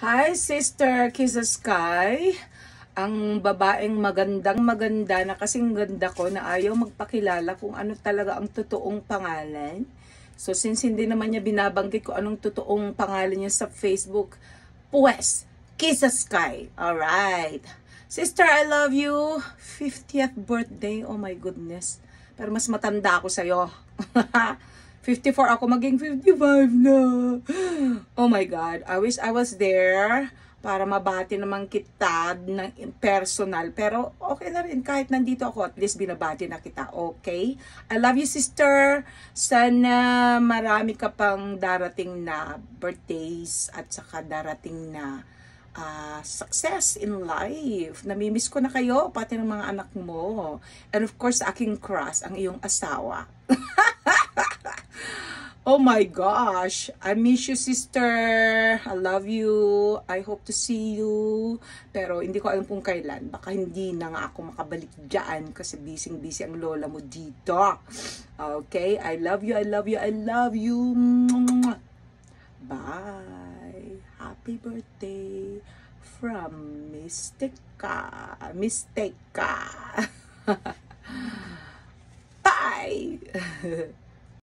Hi, Sister Kisa Sky. Ang babaeng magandang-maganda na kasing ganda ko na ayaw magpakilala kung ano talaga ang totoong pangalan. So, since hindi naman niya binabanggit ko anong totoong pangalan niya sa Facebook, pues, Kisa Sky. Alright. Sister, I love you. 50th birthday. Oh my goodness. Pero mas matanda ako sa'yo. 54 ako, maging 55 na. Oh my God. I wish I was there para mabati naman kita ng personal. Pero okay na rin kahit nandito ako, at least binabati na kita. Okay? I love you, sister. Sana marami ka pang darating na birthdays at saka darating na success in life. Namimiss ko na kayo, pati ng mga anak mo. And of course, aking crush, ang iyong asawa. Oh my gosh, I miss you, sister. I love you. I hope to see you. Pero hindi ko alam kung kailan. Baka hindi na nga ako makabalik dyan kasi busy-busy ang lola mo dito. Okay, I love you, I love you, I love you. Bye. Happy birthday from Mystica. Mystica. Bye.